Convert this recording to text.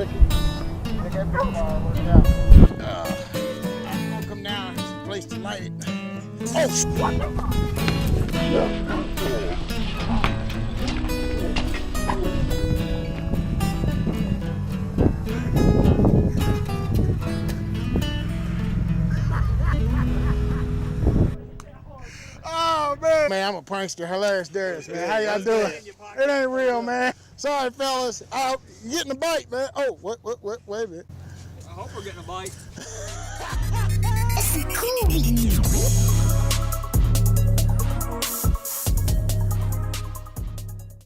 chicken. Take that firework out. I'm gonna come down. There's a place to light it. Oh, what the fuck? Oh, man. Man, I'm a prankster. Hilarious Darius, man. How y'all doing? It ain't real, man. Sorry, fellas. I'm getting a bite, man. Oh, wait a minute. I hope we're getting a bite. It's cool.